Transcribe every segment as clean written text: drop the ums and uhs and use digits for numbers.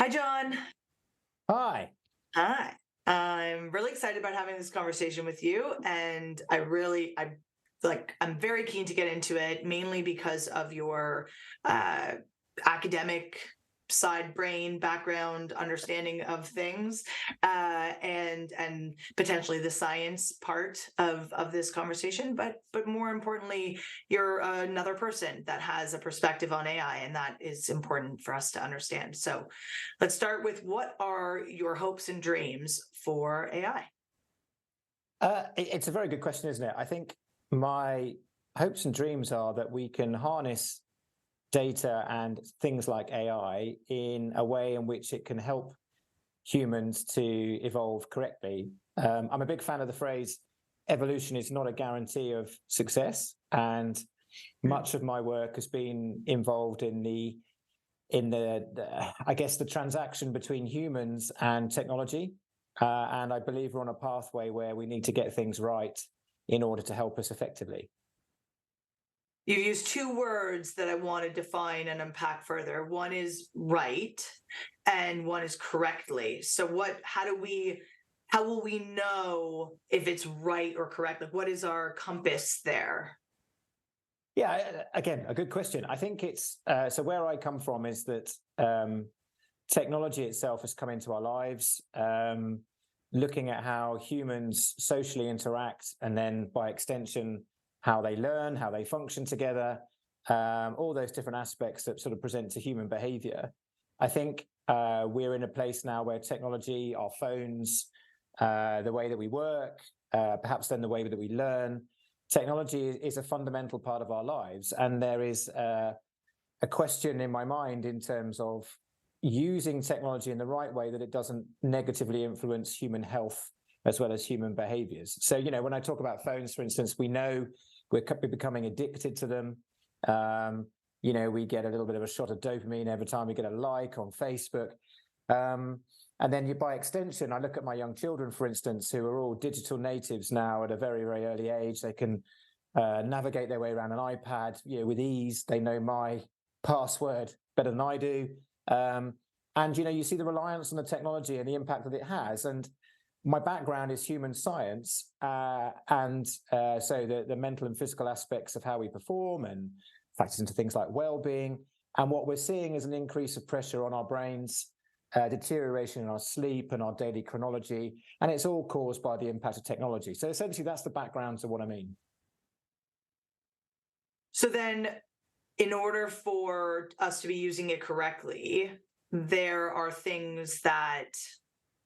Hi, John. Hi. Hi. I'm really excited about having this conversation with you, and I'm very keen to get into it, mainly because of your uh, academic side brain background understanding of things, and potentially the science part of this conversation. But more importantly, you're another person that has a perspective on AI, and that is important for us to understand. So let's start with, what are your hopes and dreams for AI? It's a very good question, isn't it? I think my hopes and dreams are that we can harness data and things like AI in a way in which it can help humans to evolve correctly. I'm a big fan of the phrase, evolution is not a guarantee of success. And Mm. much of my work has been involved in I guess, the transaction between humans and technology. And I believe we're on a pathway where we need to get things right in order to help us effectively. You've used two words that I want to define and unpack further. One is right, and one is correctly. So how will we know if it's right or correct? Like, what is our compass there? Yeah, again, a good question. I think it's so where I come from is that technology itself has come into our lives, looking at how humans socially interact, and then by extension, how they learn, how they function together, all those different aspects that sort of present to human behavior. I think we're in a place now where technology, our phones, the way that we work, perhaps then the way that we learn, technology is a fundamental part of our lives. And there is a question in my mind in terms of using technology in the right way, that it doesn't negatively influence human health as well as human behaviors. So, when I talk about phones, for instance, we know we're becoming addicted to them. We get a little bit of a shot of dopamine every time we get a like on Facebook. And then by extension, I look at my young children, for instance, who are all digital natives now at a very, very early age. They can navigate their way around an iPad, with ease. They know my password better than I do. And you see the reliance on the technology and the impact that it has. And my background is human science, and so the mental and physical aspects of how we perform and factors into things like well-being. And what we're seeing is an increase of pressure on our brains, deterioration in our sleep and our daily chronology, and it's all caused by the impact of technology. So essentially, that's the background to what I mean. So then, in order for us to be using it correctly, there are things that,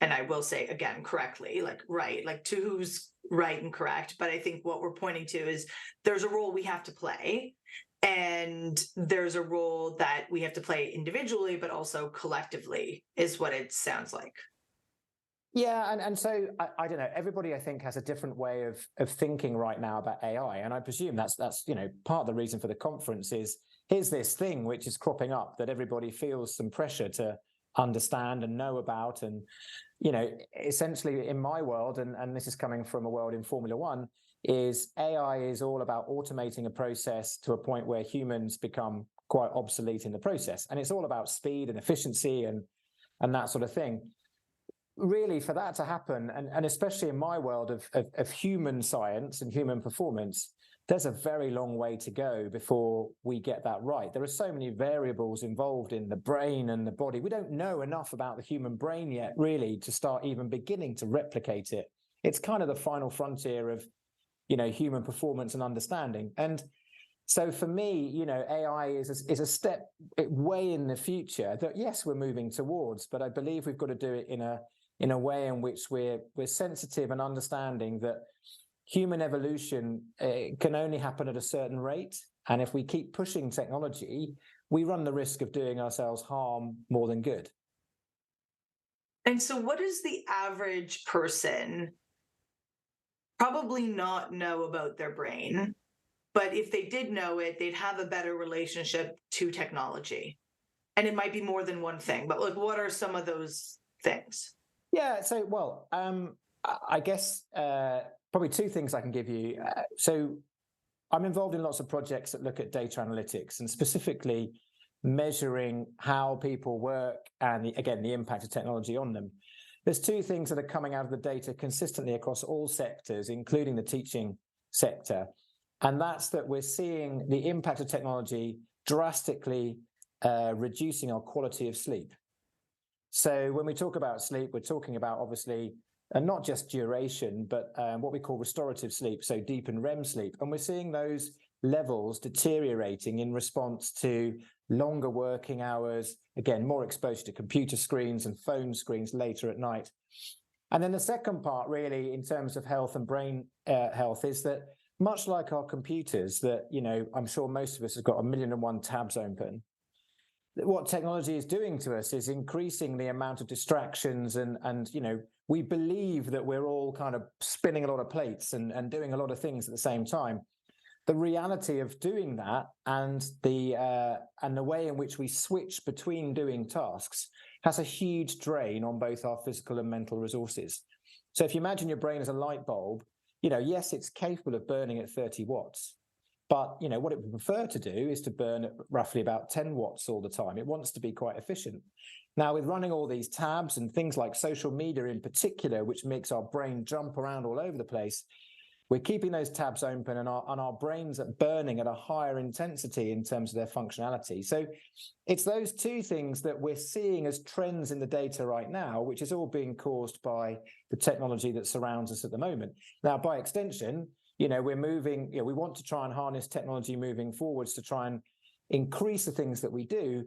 and I will say again correctly, like right, like to who's right and correct. But I think what we're pointing to is there's a role we have to play, and there's a role that we have to play individually, but also collectively, is what it sounds like. Yeah, and so I don't know. Everybody, I think, has a different way of thinking right now about AI, and I presume that's part of the reason for the conference is here's this thing which is cropping up that everybody feels some pressure to understand and know about, and essentially in my world, and this is coming from a world in Formula One, is AI is all about automating a process to a point where humans become quite obsolete in the process, and it's all about speed and efficiency and that sort of thing. Really, for that to happen, and especially in my world of human science and human performance, there's a very long way to go before we get that right. There are so many variables involved in the brain and the body. We don't know enough about the human brain yet, really, to start even beginning to replicate it. It's kind of the final frontier of, human performance and understanding. And so for me, AI is a step way in the future that, yes, we're moving towards, but I believe we've got to do it in a way in which we're sensitive and understanding that human evolution can only happen at a certain rate. And if we keep pushing technology, we run the risk of doing ourselves harm more than good. And so, what does the average person probably not know about their brain? But if they did know it, they'd have a better relationship to technology. And it might be more than one thing, but like, what are some of those things? Yeah, so, well, I guess probably two things I can give you. So I'm involved in lots of projects that look at data analytics, and specifically measuring how people work and, again, the impact of technology on them. There's two things that are coming out of the data consistently across all sectors, including the teaching sector. And that's that we're seeing the impact of technology drastically reducing our quality of sleep. So when we talk about sleep, we're talking about, obviously, and not just duration, but what we call restorative sleep, so deep and REM sleep. And we're seeing those levels deteriorating in response to longer working hours, again, more exposure to computer screens and phone screens later at night. And then the second part, really, in terms of health and brain health, is that much like our computers, that, I'm sure most of us have got 1,000,001 tabs open. What technology is doing to us is increasing the amount of distractions, and we believe that we're all kind of spinning a lot of plates and doing a lot of things at the same time. The reality of doing that and the way in which we switch between doing tasks has a huge drain on both our physical and mental resources. So if you imagine your brain as a light bulb, yes, it's capable of burning at 30 watts. But what it would prefer to do is to burn at roughly about 10 watts all the time. It wants to be quite efficient. Now, with running all these tabs and things like social media in particular, which makes our brain jump around all over the place, we're keeping those tabs open, and our brains are burning at a higher intensity in terms of their functionality. So it's those two things that we're seeing as trends in the data right now, which is all being caused by the technology that surrounds us at the moment. Now, by extension, we're moving, we want to try and harness technology moving forwards to try and increase the things that we do.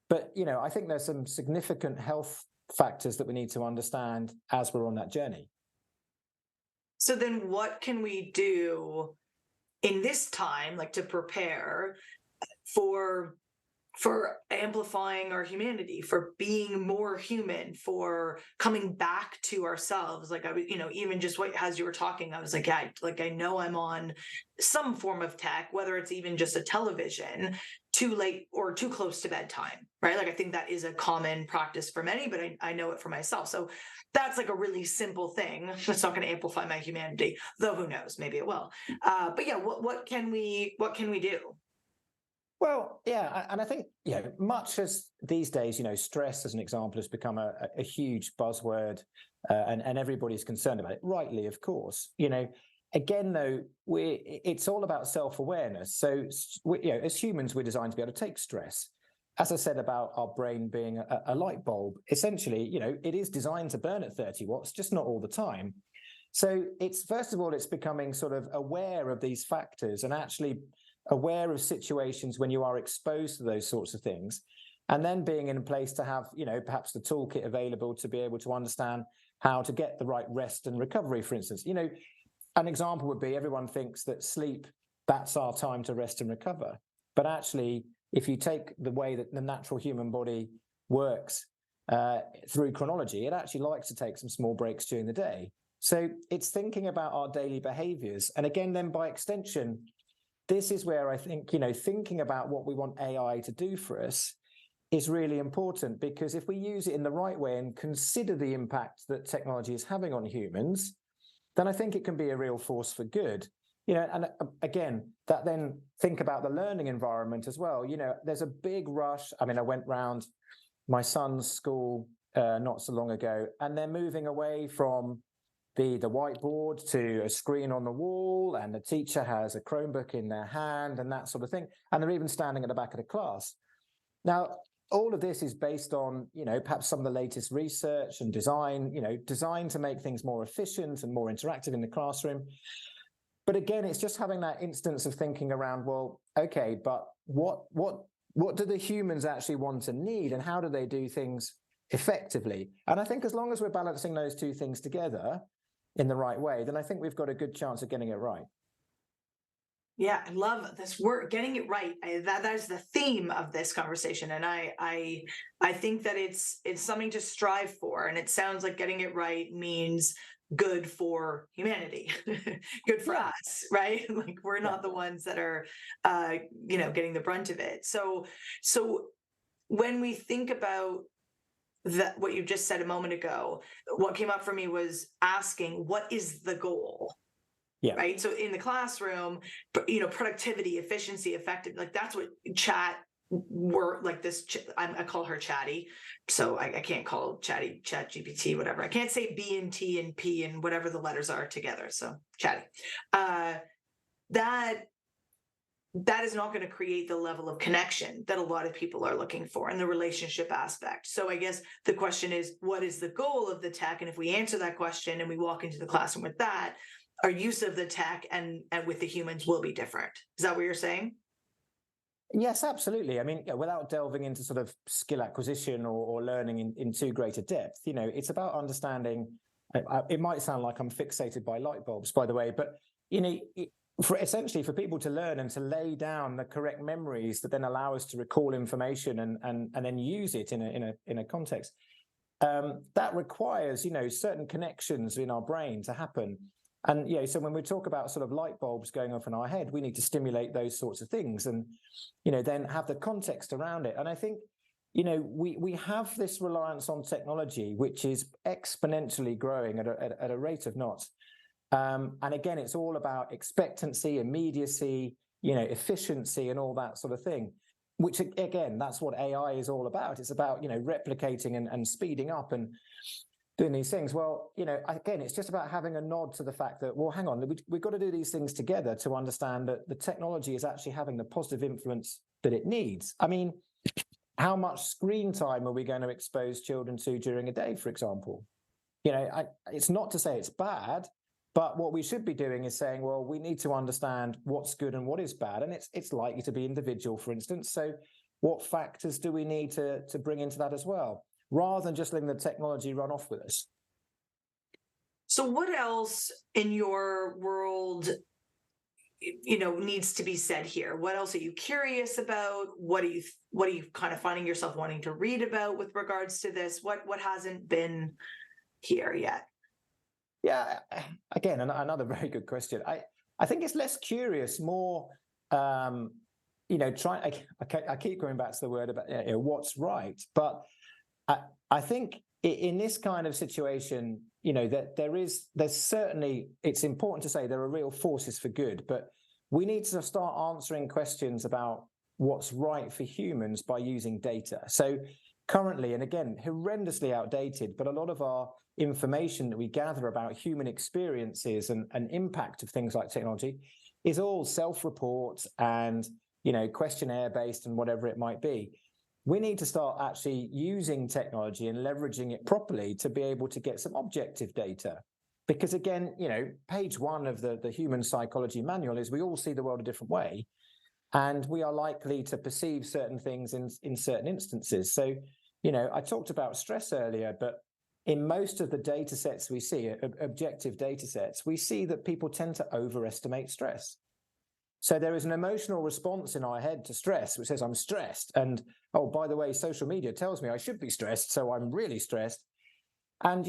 But, I think there's some significant health factors that we need to understand as we're on that journey. So then what can we do in this time, like, to prepare for amplifying our humanity, for being more human, for coming back to ourselves? Like, even just as you were talking, I was like, yeah, I know I'm on some form of tech, whether it's even just a television, too late or too close to bedtime, right? Like, I think that is a common practice for many, but I know it for myself. So that's like a really simple thing. That's not going to amplify my humanity, though who knows, maybe it will. But yeah, what can we do? Well, yeah, and I think, much as these days, stress, as an example, has become a huge buzzword, and everybody's concerned about it, rightly, of course. Again, though, it's all about self-awareness. So, as humans, we're designed to be able to take stress. As I said about our brain being a light bulb, essentially, it is designed to burn at 30 watts, just not all the time. So it's, first of all, it's becoming sort of aware of these factors and actually aware of situations when you are exposed to those sorts of things, and then being in a place to have, perhaps the toolkit available to be able to understand how to get the right rest and recovery, for instance. An example would be, everyone thinks that sleep, that's our time to rest and recover. But actually, if you take the way that the natural human body works through chronology, it actually likes to take some small breaks during the day. So it's thinking about our daily behaviors. And again, then by extension, this is where I think, thinking about what we want AI to do for us is really important, because if we use it in the right way and consider the impact that technology is having on humans, then I think it can be a real force for good. And again, that then think about the learning environment as well. There's a big rush. I mean, I went round my son's school not so long ago, and they're moving away from the whiteboard to a screen on the wall, and the teacher has a Chromebook in their hand and that sort of thing. And they're even standing at the back of the class. Now, all of this is based on, perhaps some of the latest research and design, designed to make things more efficient and more interactive in the classroom. But again, it's just having that instance of thinking around, well, okay, but what do the humans actually want and need, and how do they do things effectively? And I think as long as we're balancing those two things together in the right way, then I think we've got a good chance of getting it right. Yeah, I love this word, getting it right. That is the theme of this conversation, and I think that it's something to strive for. And it sounds like getting it right means good for humanity, good for us, right? Like, we're not the ones that are, getting the brunt of it. So when we think about that, what you just said a moment ago, what came up for me was asking, what is the goal? Yeah. Right. So in the classroom, productivity, efficiency, effective, like, that's what chat were like this. I call her Chatty, so I can't call Chatty Chat GPT, whatever. I can't say B and T and P and whatever the letters are together. So Chatty. Uh, that that is not going to create the level of connection that a lot of people are looking for in the relationship aspect. So I guess the question is, what is the goal of the tech? And if we answer that question and we walk into the classroom with that, our use of the tech and with the humans will be different. Is that what you're saying? Yes, absolutely. I mean, without delving into sort of skill acquisition or learning in too great a depth, it's about understanding. It might sound like I'm fixated by light bulbs, by the way, but essentially for people to learn and to lay down the correct memories that then allow us to recall information and then use it in a context, that requires certain connections in our brain to happen. And so when we talk about sort of light bulbs going off in our head, we need to stimulate those sorts of things, and then have the context around it. And I think we have this reliance on technology, which is exponentially growing at a rate of knots. And again, it's all about expectancy, immediacy, efficiency, and all that sort of thing. Which again, that's what AI is all about. It's about replicating and speeding up and doing these things. Well, again, it's just about having a nod to the fact that, well, hang on, we've got to do these things together to understand that the technology is actually having the positive influence that it needs. I mean, how much screen time are we going to expose children to during a day, for example? It's not to say it's bad, but what we should be doing is saying, well, we need to understand what's good and what is bad. And it's likely to be individual, for instance. So what factors do we need to bring into that as well, rather than just letting the technology run off with us? So what else in your world needs to be said here? What else are you curious about? What are you kind of finding yourself wanting to read about with regards to this? What hasn't been here yet? Yeah, again, another very good question. I think it's less curious, more trying. I keep going back to the word about what's right, but I think in this kind of situation, that there's certainly, it's important to say there are real forces for good, but we need to start answering questions about what's right for humans by using data. So currently, and again, horrendously outdated, but a lot of our information that we gather about human experiences and impact of things like technology is all self-report and questionnaire based and whatever it might be. We need to start actually using technology and leveraging it properly to be able to get some objective data. Because again, page 1 of the human psychology manual is we all see the world a different way, and we are likely to perceive certain things in certain instances. So, I talked about stress earlier, but in most of the data sets we see, objective data sets, we see that people tend to overestimate stress. So there is an emotional response in our head to stress, which says, I'm stressed. And, oh, by the way, social media tells me I should be stressed, so I'm really stressed. And,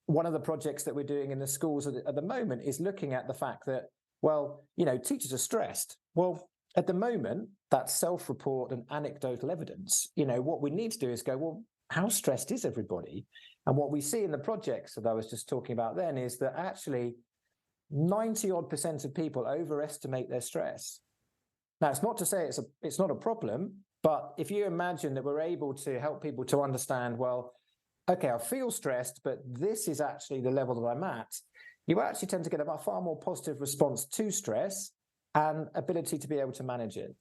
one of the projects that we're doing in the schools at the moment is looking at the fact that, well, teachers are stressed. Well, at the moment, that's self-report and anecdotal evidence. What we need to do is go, well, how stressed is everybody? And what we see in the projects that I was just talking about then is that actually 90% of people overestimate their stress. Now, it's not to say it's not a problem, but if you imagine that we're able to help people to understand, well, okay, I feel stressed, but this is actually the level that I'm at, you actually tend to get a far more positive response to stress and ability to be able to manage it.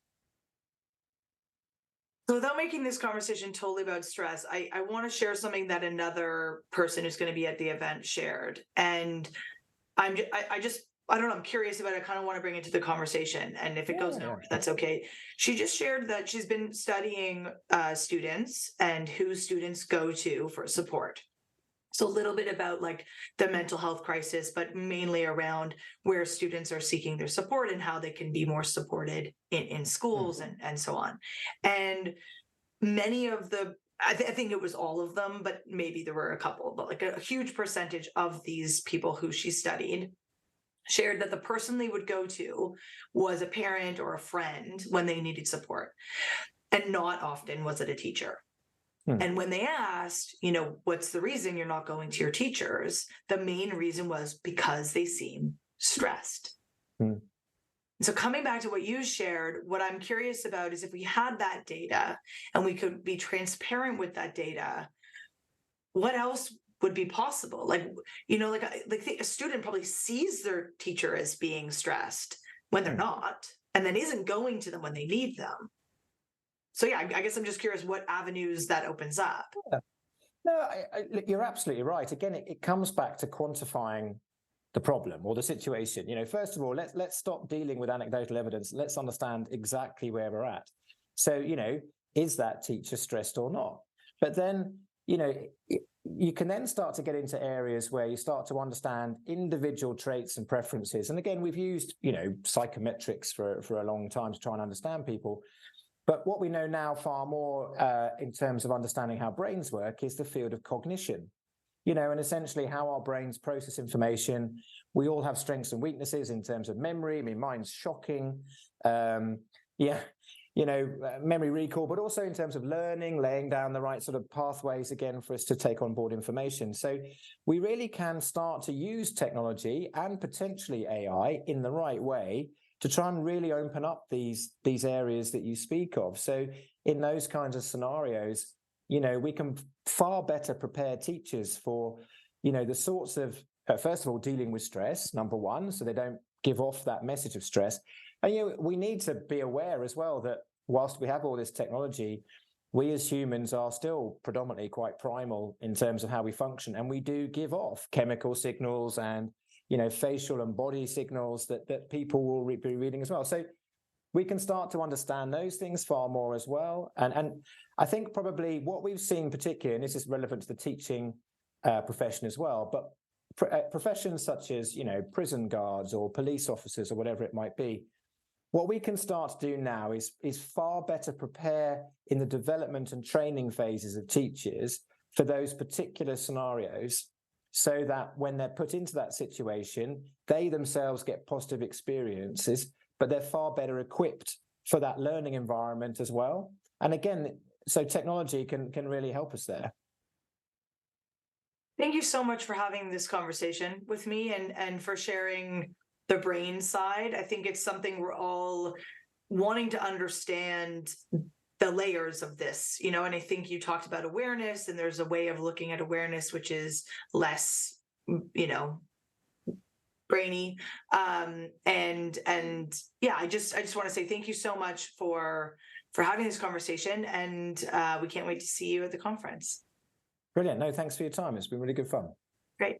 So without making this conversation totally about stress, I want to share something that another person who's going to be at the event shared. And I don't know, I'm curious about it. I kind of want to bring it to the conversation. And if it goes nowhere, that's okay. She just shared that she's been studying students and who students go to for support. So a little bit about like the mental health crisis, but mainly around where students are seeking their support and how they can be more supported in schools and so on. And many of the, I think it was all of them, but maybe there were a couple, but like a huge percentage of these people who she studied shared that the person they would go to was a parent or a friend when they needed support. And not often was it a teacher. And when they asked, what's the reason you're not going to your teachers? The main reason was because they seem stressed. So coming back to what you shared, what I'm curious about is if we had that data and we could be transparent with that data, what else would be possible? Like, a student probably sees their teacher as being stressed when they're not, and then isn't going to them when they need them. So yeah, I guess I'm just curious what avenues that opens up. No, look, you're absolutely right. Again, it comes back to quantifying the problem or the situation. First of all, let's stop dealing with anecdotal evidence. Let's understand exactly where we're at. So, is that teacher stressed or not? But then, you can then start to get into areas where you start to understand individual traits and preferences. And again, we've used, psychometrics for a long time to try and understand people. But what we know now far more in terms of understanding how brains work is the field of cognition. And essentially how our brains process information. We all have strengths and weaknesses in terms of memory. I mean, mine's shocking. Memory recall, but also in terms of learning, laying down the right sort of pathways again for us to take on board information. So we really can start to use technology and potentially AI in the right way to try and really open up these areas that you speak of. So in those kinds of scenarios, we can far better prepare teachers for, the sorts of, first of all, dealing with stress, number one, so they don't give off that message of stress. And, we need to be aware as well that whilst we have all this technology, we as humans are still predominantly quite primal in terms of how we function. And we do give off chemical signals and, facial and body signals that people will be reading as well. So we can start to understand those things far more as well. And I think probably what we've seen particularly, and this is relevant to the teaching profession as well, but professions such as, prison guards or police officers or whatever it might be, what we can start to do now is far better prepare in the development and training phases of teachers for those particular scenarios, so that when they're put into that situation, they themselves get positive experiences, but they're far better equipped for that learning environment as well. And again, so technology can really help us there. Thank you so much for having this conversation with me and for sharing the brain side. I think it's something we're all wanting to understand the layers of this, and I think you talked about awareness, and there's a way of looking at awareness which is less, brainy. And yeah, I just want to say thank you so much for having this conversation, and we can't wait to see you at the conference. Brilliant. No, thanks for your time. It's been really good fun. Great.